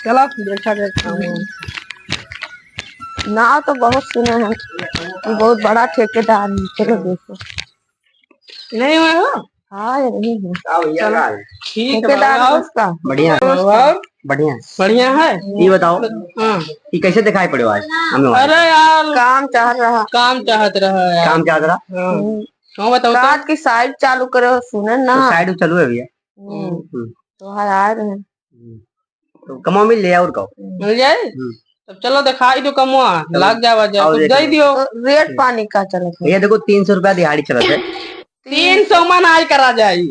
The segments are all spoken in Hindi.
चलो देखा देखता हूँ। ना तो बहुत सुने हैं कि बहुत बड़ा ठेकेदार है। चलो देखो। नहीं हुए हो? हाँ नहीं है। चलो ठीक है। ठेकेदार उसका बढ़िया बढ़िया बढ़िया है। ये बताओ हाँ। ये कैसे दिखाई पड़े आज हमें? अरे यार काम चाह रहा। काम चाहत रहा यार। काम क्या रहा? हाँ बताओ रात की साइड चालू करो सुने ना। तो साइड चालू है भैया। तो हर आ रहे हैं। तो कमाओ मिल ले और कहो मिल जाए। तब चलो दिखाई दो कमुआ लग जावा जाए तो दे दियो। तो रेट पानी का चलत है। भैया देखो 300 रुपया दिहाड़ी चलत है। 300 मन आज करा जाए।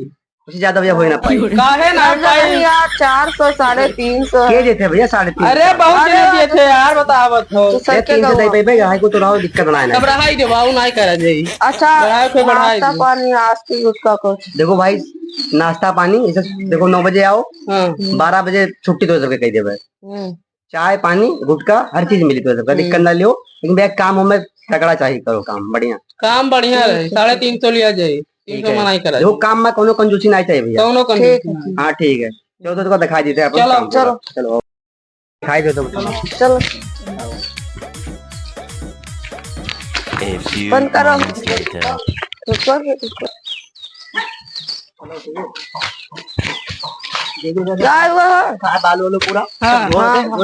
उससे ज्यादा भैया हो ना पाई। काहे ना पाई यार 400 350 के देते भैया 350। अरे बहुत दे दिए थे यार बतावत हो। 300 दे पे भाई को तो राव दिक्कत ना है। तब रहाई दे बाऊ नहीं करा जाई। अच्छा बढ़ाई नाश्ता पानी आस्ती उसका कुछ। देखो भाई नाश्ता पानी इसे देखो 9 बजे आओ 12 बजे छुट्टी तो सबके कही देवे। चाय पानी गुटका हर चीज मिली तो सबका दिक्कत ना लियो। लेकिन भैया काम हमें तगड़ा चाहिए करो काम बढ़िया। काम बढ़िया रहे 350 लिया जाए। 300 मना ही करा देखो काम में कोनो कंजूसी नहीं चाहिए भैया। दोनों कंजूसी। हाँ ठीक है चलो तो दिखाई देते हैं। चलो चलो चलो दिखाई दे दो चलो बंद करो। बालू वालू पूरा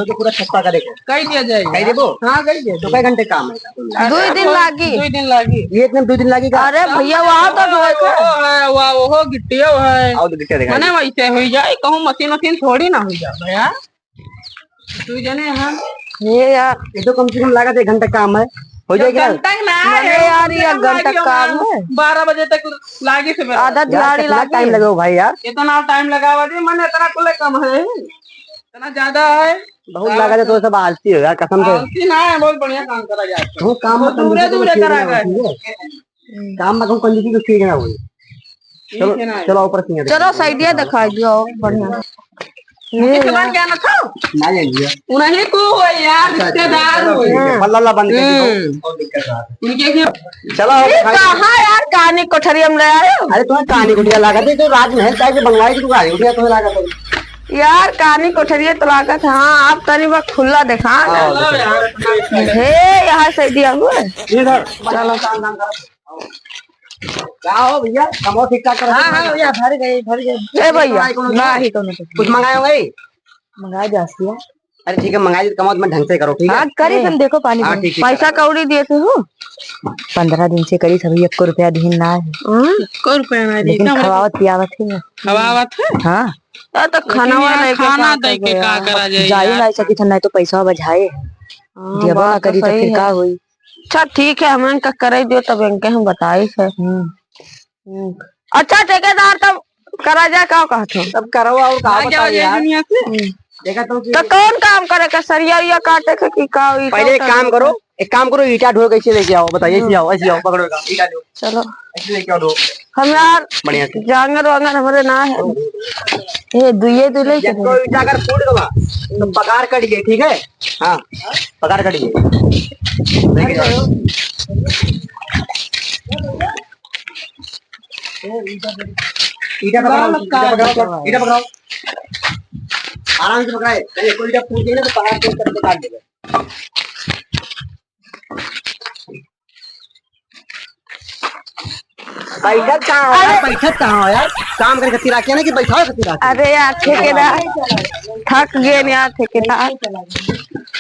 तो पूरा छप्पा का देखो कही दिया जाए। कही देबो। हाँ कही दे। तो कई घंटे काम है? 2 दिन लागी। 2 दिन लागी। एक दिन 2 दिन लगेगा। अरे भैया वहाँ तो धोए के वो गिट्टियो है। आओ तो गिट्टिया दिखाई मने वैसे हो जाए कहूँ मशीन मशीन थोड़ी ना हो जाए यार। तू जाने हम ये यार ये तो कम से कम लागत 1 घंटा काम है हो जाएगा। यार ये घंटा काम है। 12 बजे तक लागी से आधा दिहाड़ी लागी। टाइम लगेगा भाई यार। इतना टाइम लगावा दे मन इतना कुल कम है इतना ज्यादा है। बहुत लागत है तो सब आलसी हो यार कसम से। आलसी ना है बहुत बढ़िया काम करा जाए। वो काम में दूरे दूरे करा गए। काम में कंजूसी तो ठीक है ना वो। चलो चलो ऊपर से चलो साइडिया दिखाई दियो बढ़िया। ये सामान क्या ना था ना ले लिया उन्हीं को हो यार रिश्तेदार हो बल्ला बंद कर दो और दिक्कत आ इनके के चलो कहाँ यार कहानी कोठरी हम ले आए हो। अरे तुम्हें कहानी कुटिया लागत है तो राजमहल टाइप बनवाई थी कहानी कुटिया तुम्हें लागत है यार कहानी कोठरी तो लागत। हाँ आप तनी वक्त खुला दिखा हे यहाँ साइडिया हुए। चलो क्या हो भैया कमो ठीक ठाक करो। हां भैया भर गए ए भैया ना ही तो कुछ मंगाए भाई मंगा जाती है। अरे ठीक है मंगाई कमो में ढंग से करो ठीक है। हाँ करी तुम देखो पानी पैसा कौड़ी दिए थे हो 15 दिन से करी सभी 1 रुपया दिन ना है। 1 रुपया ना दी खवावत पियावत है। खवावत है। हाँ तो खाना दे के का करा जाए जाई नहीं सकी था नहीं तो पैसा बझाए देबो ना करी तो फिर का होई। अच्छा ठीक है हम इनका करे दियो तब इनके हम बताई है। अच्छा ठेकेदार तब करा जाए का कहत हो तब करो और का बताओ यार दुनिया से देखा तो कौन काम करे का सरिया काटे के की का पहले एक काम करो ईटा ढो कैसे लेके आओ बताइए ऐसे आओ पकड़ो ईटा ढो चलो ऐसे लेके आओ ढो हम यार बढ़िया से जांगर वांगर हमारे ना है ये दुइये दुले के तो ईटा अगर फूट गवा तो पगार कट गई ठीक है। हाँ पगार कट गई लेके जाओ ईटा पकड़ो ईटा पकड़ो आराम से पकड़ाए कोई ईटा फूट गई ना तो पगार करके काट देगा। पैसा कहाँ हो यार काम करके खती राखिए ना कि बैठा खती राखिए। अरे यार ठेकेदार थक गए यार ठेकेदार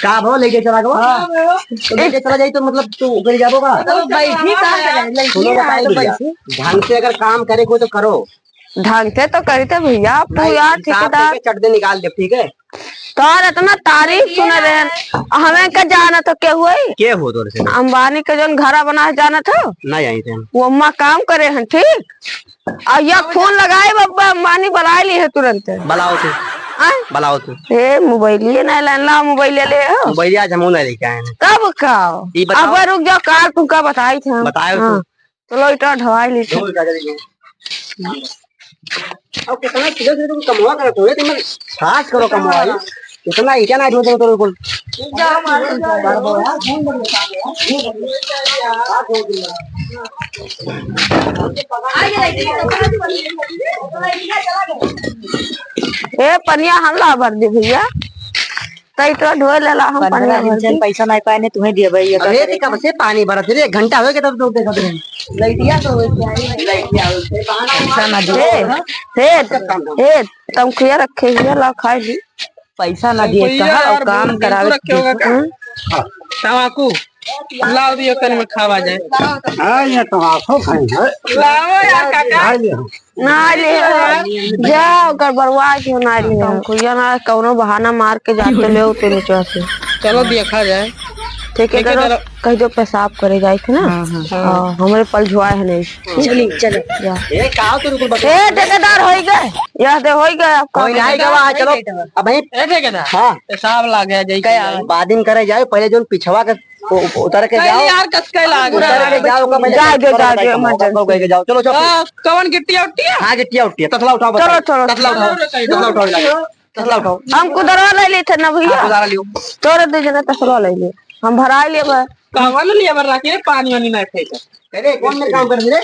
का भाव लेके चला गया तो लेके चला जाए तो मतलब तू ऊपर जाबो का बैठी ढंग से अगर काम करे को तो करो ढंग से तो करते भैया तू यार ठेकेदार चढ़ निकाल दे ठीक है। तो इतना तारीफ सुन रहे हैं हमें का जाना तो क्या हुआ के हो तो अंबानी का जो घर बना जाना था नहीं आई थे वो अम्मा काम करे हैं ठीक और यह फोन लगाए बाबा अंबानी बुला ली है तुरंत बुलाओ तू ए मोबाइल ना ला मोबाइल ले हो मोबाइल आज हम नहीं लेके आए हैं कब का अब रुक जाओ कार तुमका बताई थे बताओ चलो इतना ढवाई ली थी। अब कितना सीधे तुम कमवा करते हो तुम खास करो कमवा इतना ईटा ना ढो दो तो बिल्कुल ए पनिया हमला भर दे भैया तई तो ढोल लेला हम पानी 15 दिन से पैसा नहीं पाए ने तुम्हें दिए भाई अरे ते कब से पानी भरा थे 1 घंटा हो गया तब तो देखा तुम लइटिया तो लाइटिया से पैसा ना दिए हे तुम खिया रखे हुए ला खाई ली पैसा ना दिए कहा और काम करावे रखे होगा का तमाकू लाओ दियो कल में खावा जाए। हां ये तो आंखों खाई है लाओ यार काका ना ले जाओ गड़बड़वा क्यों ना ले तुम खिया ना कौनो बहाना मार के जाते ले उते नीचे से चलो देखा जाए। ठीक है कहीं जो पेशाब करे जाए थे ना हमारे पल झुआ है नहीं चली चलो ए का तो रुको ए ठेकेदार होई गए यह दे होई गए आपका कोई नहीं गवा चलो अब भाई ए ठेकेदार हां पेशाब ला गया जाई क्या बाद में करे जाए पहले जो पिछवा के उतर के जाओ यार कस के लाग उतर के जाओ का जाओ जाओ चलो चलो कौन गिट्टी उठी है? हां गिट्टिया उठी है तसला उठाओ चलो चलो तसला उठाओ तसला उठाओ हमको दरवा ले ली थे ना भैया उतारा लियो तोरे दे जना तसला ले लिए हम भरा लिए बा कहवा ले लिया बर रखी पानी वानी नहीं फेंक अरे कौन ने काम कर रे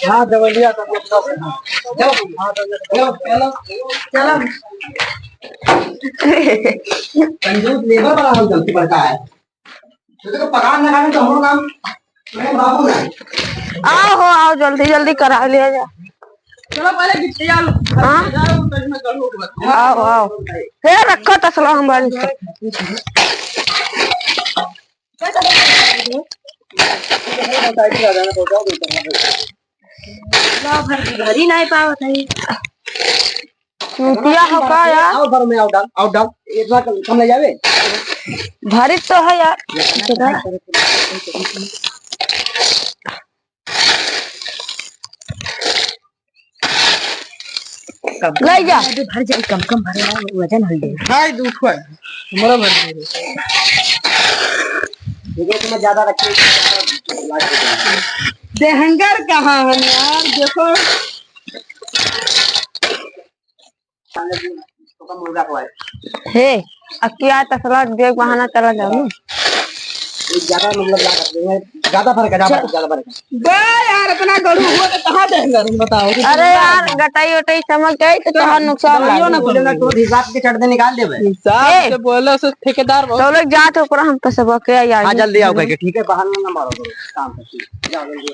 हां दवलिया जाओ चलो कंजूस लेबर वाला हम गलती करता है तो पगार ना खाने तो हम काम मैं बाबू ना आओ जल्दी जल्दी करा लिया जा चलो पहले गिट्टी आलू हां आओ हे रखो तसला हम बारी घर ही नहीं पावत है मुतिया हो का यार आओ घर में आओ डाल इतना कम ले जावे भारी तो है यार ले जा भर जाए कम भर वजन हल दे हाय दुख है हमारा भर दे देखो तुम्हें ज्यादा रखे देहंगर कहाँ है यार देखो तो मुर्गा को है हे अकिया तसला देख बहाना चला जाओ ज्यादा मतलब ज्यादा फर्क है ज्यादा फर्क है बे यार इतना गड़ू हुआ तो कहाँ देंगे बताओ। अरे यार गटाई उटाई चमक गई तो कहाँ नुकसान ना बोले ना तो हिसाब के चढ़ दे निकाल देबे हिसाब से बोलो से ठेकेदार तो लोग जात ऊपर हम पे सब के यार हां जल्दी आओ कह के ठीक है बहाना ना मारो काम कर जाओ जल्दी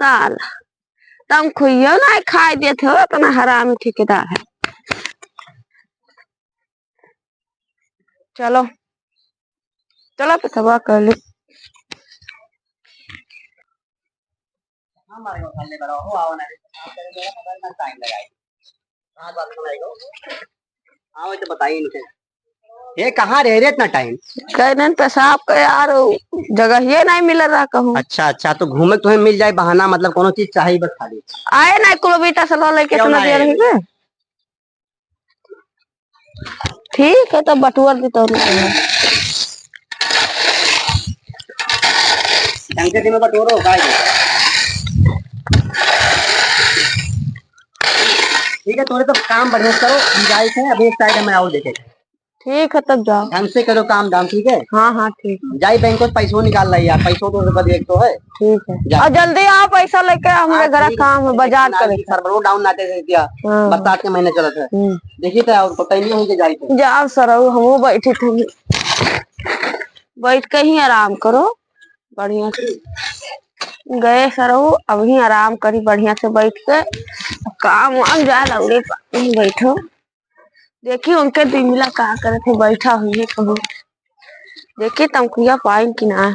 साला तुम खुइयो ना खाई देते हो इतना हरामी ठेकेदार है। चलो चलो पे सब कर ली हमारे को खाने बड़ा हो आओ ना टाइम लगाई हां बात सुनाएगा आओ तो बताइए इनसे ये कहाँ रह रहे इतना टाइम कहने पेशाब का यार जगह ये नहीं मिल रहा कहूँ। अच्छा तो घूमे तुम्हें मिल जाए बहाना मतलब कोनो चीज चाहिए बस खाली आए ना कुल बेटा सलो लेके सुना दिया रहेगा ठीक है तो बटुआ दी तो ढंग से दिन बटोरो गाय ठीक है थोड़े तो काम बढ़िया करो जाए थे अभी एक साइड में आओ देखे ठीक है तब जाओ ढंग से करो काम दाम ठीक है। हाँ ठीक है जाई बैंक से पैसों निकाल रही यार पैसों तो रुपया एक तो है ठीक है और जल्दी आओ पैसा लेके हमारे घर काम है बाजार करे सर्वरो डाउन नाते से दिया बरसात के महीने चलत है देखिए तो और पता नहीं होंगे जाई थे जाओ सर हम बैठे थे बैठ के ही आराम करो बढ़िया से गए सर अभी आराम करी बढ़िया से बैठ के काम वाम जा लौड़े बैठो देखिए उनके दिमिला कहा करे थे बैठा हुई कहूँ देखिए तमकुया पाएंगे कि ना।